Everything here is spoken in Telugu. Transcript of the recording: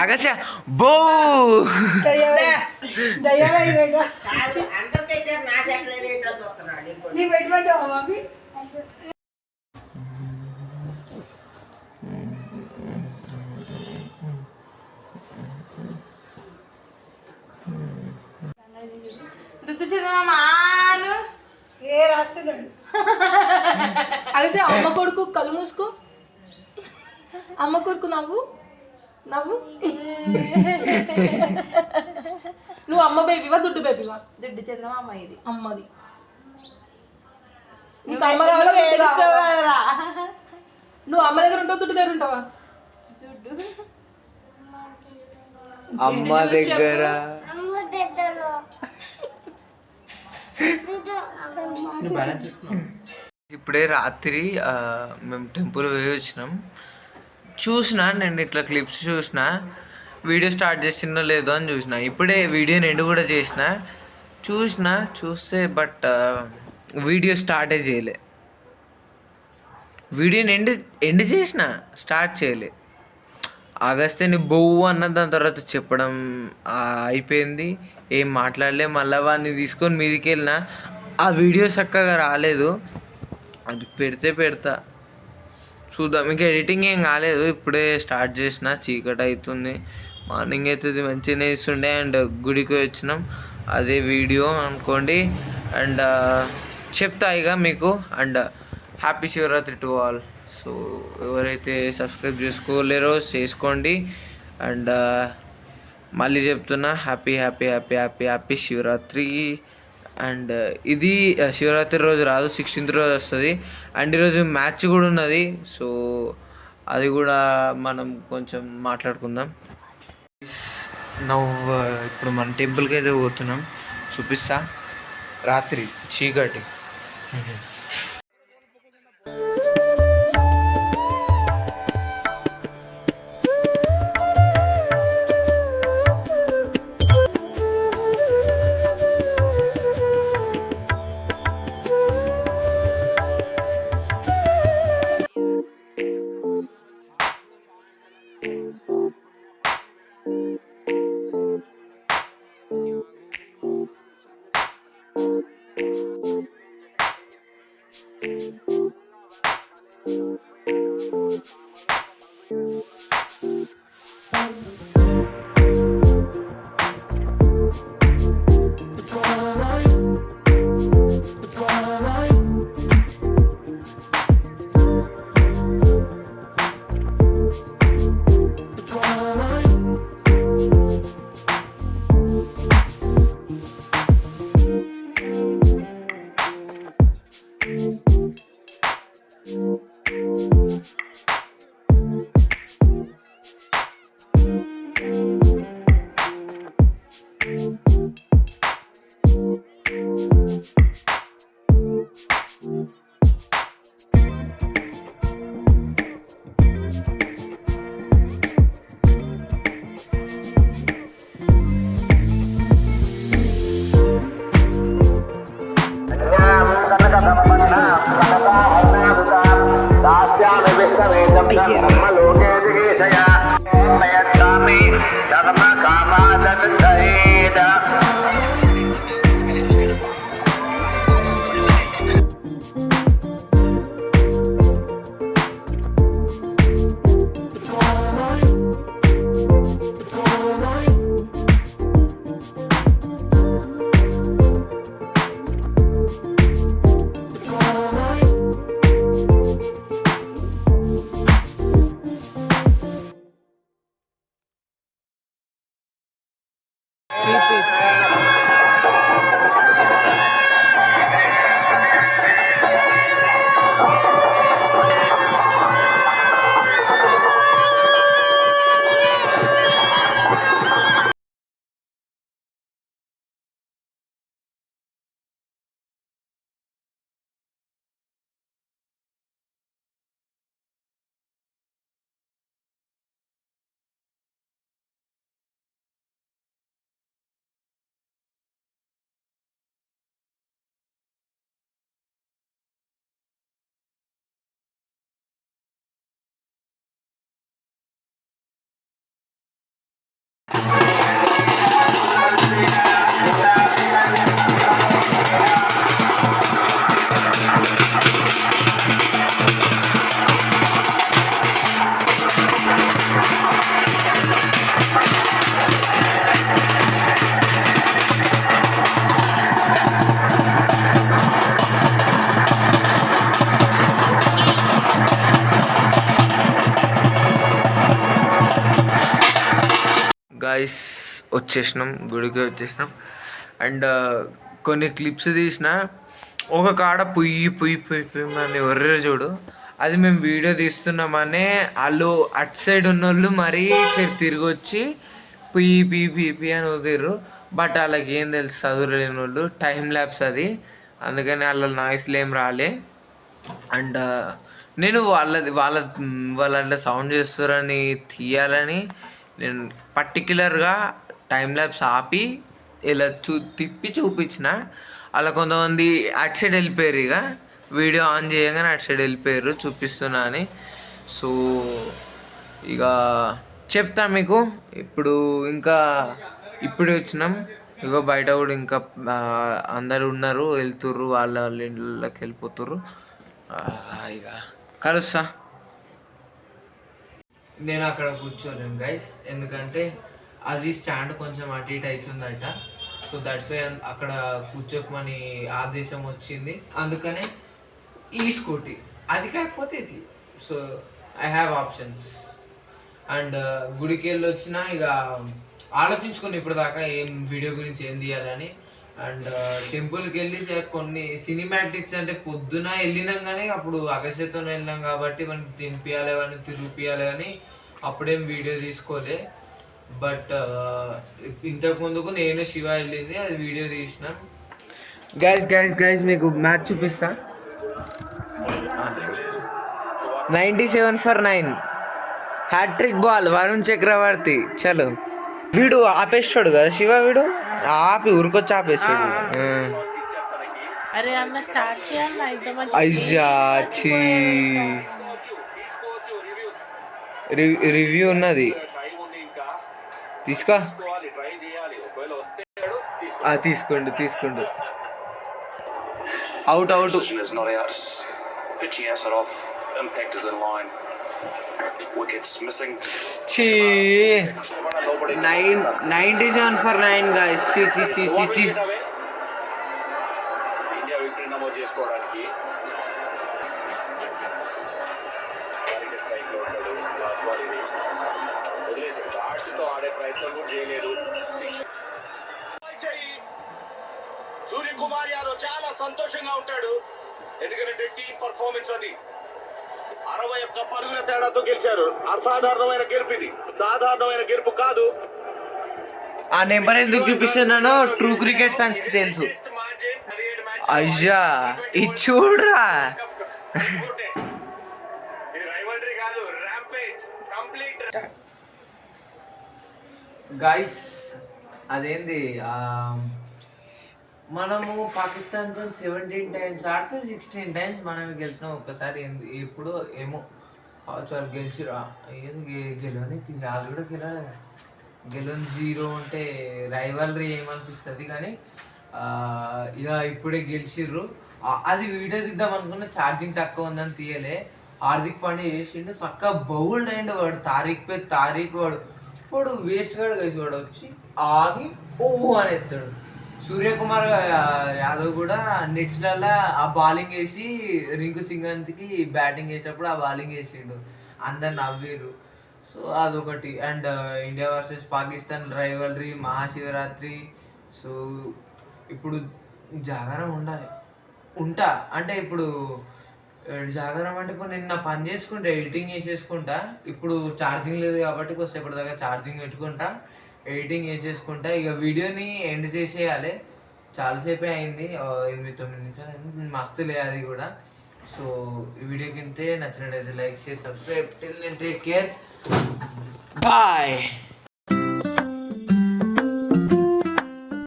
ఆకాశ బో దుద్దు చందమాను ఏ రాస్తున్నాడు అలసే అమ్మ కొడుకు కళ్ళు మూసుకో అమ్మ కొడుకు నవ్వు నవ్వు నువ్వు అమ్మ బేబీవా దుడ్డు బేబీవా దుడ్డు చందమామ ఇది అమ్మది నీకు అమ్మ కావాలా నువ్వు అమ్మ దగ్గర ఉంటావు దుడ్డు దగ్గర ఉంటావా దుడ్డు అమ్మ దగ్గర ఇప్పుడే రాత్రి మేము టెంపుల్ పోయి వచ్చినాం. చూసిన నేను ఇట్లా క్లిప్స్ చూసిన, వీడియో స్టార్ట్ చేసినో లేదో అని చూసిన. ఇప్పుడే వీడియోని ఎండ్ కూడా చూస్తే బట్ వీడియో స్టార్టే చేయలే. వీడియోని ఎండ్ చేసిన, స్టార్ట్ చేయలే. ఆగస్తే నీ బొవ్వు అన్న దాని తర్వాత చెప్పడం అయిపోయింది. ఏం మాట్లాడలే. మళ్ళీ వాడిని తీసుకొని మీదికి వెళ్ళిన, ఆ వీడియో చక్కగా రాలేదు. అది పెడతా చూద్దాం. ఇంకా ఎడిటింగ్ ఏం కాలేదు, ఇప్పుడే స్టార్ట్ చేసిన. చీకటి అవుతుంది, మార్నింగ్ అవుతుంది. మంచిగానే ఇస్తుండే. అండ్ గుడికి వచ్చినాం, అదే వీడియో అనుకోండి. అండ్ చెప్తా ఇక మీకు. And happy Shivaratri to all. So ఎవరైతే సబ్స్క్రైబ్ చేసుకోలేరో చేసుకోండి. అండ్ మళ్ళీ చెప్తున్నా, happy happy happy happy happy Shivaratri. And ఇది శివరాత్రి రోజు రాదు, 16th రోజు వస్తుంది. అండ్ ఈరోజు మ్యాచ్ కూడా ఉన్నది. సో అది కూడా మనం కొంచెం మాట్లాడుకుందాం. ఇప్పుడు మన టెంపుల్కి అయితే పోతున్నాం, చూపిస్తా. రాత్రి చీకటి. గాయస్ వచ్చేసినాం, గుడికి వచ్చేసినాం. అండ్ కొన్ని క్లిప్స్ తీసిన, ఒక కాడ పొయ్యి అని ఎవర్రే చూడు, అది మేము వీడియో తీస్తున్నామనే వాళ్ళు అటు సైడ్ ఉన్న వాళ్ళు మరీ తిరిగి వచ్చి పొయ్యి అని వదిలేరు. బట్ వాళ్ళకి ఏం తెలుసు, చదువులేని వాళ్ళు, టైం ల్యాబ్స్ అది, అందుకని వాళ్ళ నాయిస్లు ఏం రాలే. అండ్ నేను వాళ్ళ సౌండ్ చేస్తారని తీయాలని నేను పర్టిక్యులర్గా టైం ల్యాబ్స్ ఆపి ఇలా తిప్పి చూపించిన. అలా కొంతమంది అటు సైడ్ వెళ్ళిపోయారు, ఇక వీడియో ఆన్ చేయగానే అటు సైడ్ వెళ్ళిపోయారు చూపిస్తున్నా అని. సో ఇక చెప్తా మీకు. ఇప్పుడు ఇంకా ఇప్పుడే వచ్చినాం, ఇగో బయట కూడా ఇంకా అందరు ఉన్నారు, వెళ్తుర్రు, వాళ్ళ ఇళ్ళకి వెళ్ళిపోతుర్రు. ఇక కలుస్తా. నేను అక్కడ కూర్చోలేను గైస్, ఎందుకంటే అది స్టాండ్ కొంచెం అటు ఇటు అవుతుందట. సో దట్స్ వై అక్కడ కూర్చోకమని ఆదేశం వచ్చింది, అందుకనే ఈ స్కూటీ, అది కాకపోతే ఇది. So I have options. And గుడికి వెళ్ళి వచ్చిన, ఇక ఆలోచించుకొని ఇప్పుడు దాకా ఏం వీడియో గురించి ఏం తీయాలని. అండ్ టెంపుల్కి వెళ్ళి కొన్ని సినిమాటిక్స్, అంటే పొద్దున వెళ్ళినాం కానీ అప్పుడు అగస్యతో వెళ్ళినాం కాబట్టి మనకి తినిపియాలి అని తిరిగిపియాలి అని అప్పుడేం వీడియో తీసుకోలే. బట్ ఇంతకు ముందుకు నేను శివ వెళ్ళింది, అది వీడియో తీసిన. గైస్ మీకు మ్యాచ్ చూపిస్తా. 97 for 9 హ్యాట్రిక్ బాల్ వరుణ్ చక్రవర్తి. చలో, వీడు ఆపేస్తాడు కదా శివ, వీడు ఆపి ఊరికొచ్చి ఆపేస్తాడు. అరే అన్న స్టార్ట్ చేయాలి. అయ్యా ఛీ, రివ్యూ ఉన్నది, తీసుకో. తీసుకోండు. అవుట్. ఛీ, 97 for 9 guys. ఛీ. సూర్యకుమార్ యాదవ్ చాలా సంతోషంగా ఉంటాడు, ఎందుకంటే టీం పర్ఫార్మెన్స్ అది. 61 పరుగుల తేడాతో గెలిచారు. అసాధారణమైన గెలుపు ఇది, సాధారణమైన గెలుపు కాదు. ఆ నెంబర్ ఎందుకు చూపిస్తున్నానో ట్రూ క్రికెట్ ఫ్యాన్స్ కి తెలుసు. అయ్యా ఇది చూడరా గైస్, అదేంది, మనము పాకిస్తాన్తో 17 times ఆడితే 16 times మనం గెలిచినాం. ఒక్కసారి ఇప్పుడు ఏమో వాళ్ళు గెలిచిరా, ఏది గెలవని వాళ్ళు కూడా గెలవని 0 ఉంటే రైవల్రీ ఏమనిపిస్తుంది. కానీ ఇక ఇప్పుడే గెలిచిర్రు. అది వీడియో తీద్దాం అనుకున్న, ఛార్జింగ్ తక్కువ ఉందని తీయలే. హార్దిక్ పాండ్యా చేసిండు చక్కగా, బౌల్డ్ అయిండు వాడు. తారీఖ్ వాడు వేస్ట్ గాడు కలిసి, వాడు వచ్చి ఆగి అని ఎత్తాడు. సూర్యకుమార్ యాదవ్ కూడా నెట్స్లలో ఆ బౌలింగ్ వేసి రింకు సింగంత్కి బ్యాటింగ్ వేసినప్పుడు ఆ బౌలింగ్ వేసిండు, అందరు నవ్విరు. సో అదొకటి. And India versus Pakistan rivalry, Mahashivratri. So ఇప్పుడు జాగారం ఉంటా అంటే ఇప్పుడు జాగారం అంటే ఇప్పుడు నేను నా పని చేసుకుంటా, ఎడిటింగ్ చేసేసుకుంటా. ఇప్పుడు ఛార్జింగ్ లేదు కాబట్టి కొద్దిసేపటి దాకా ఛార్జింగ్ పెట్టుకుంటా, ఎడిటింగ్ చేసేసుకుంటా. ఇక వీడియోని ఎండ్ చేసేయాలి, చాలాసేపే అయింది, 8-9 నిమిషాలు అయింది, మస్తు లేదు అది కూడా. సో ఈ వీడియో కింద నచ్చినట్టయితే లైక్ చేసి subscribe. Till then take care, bye.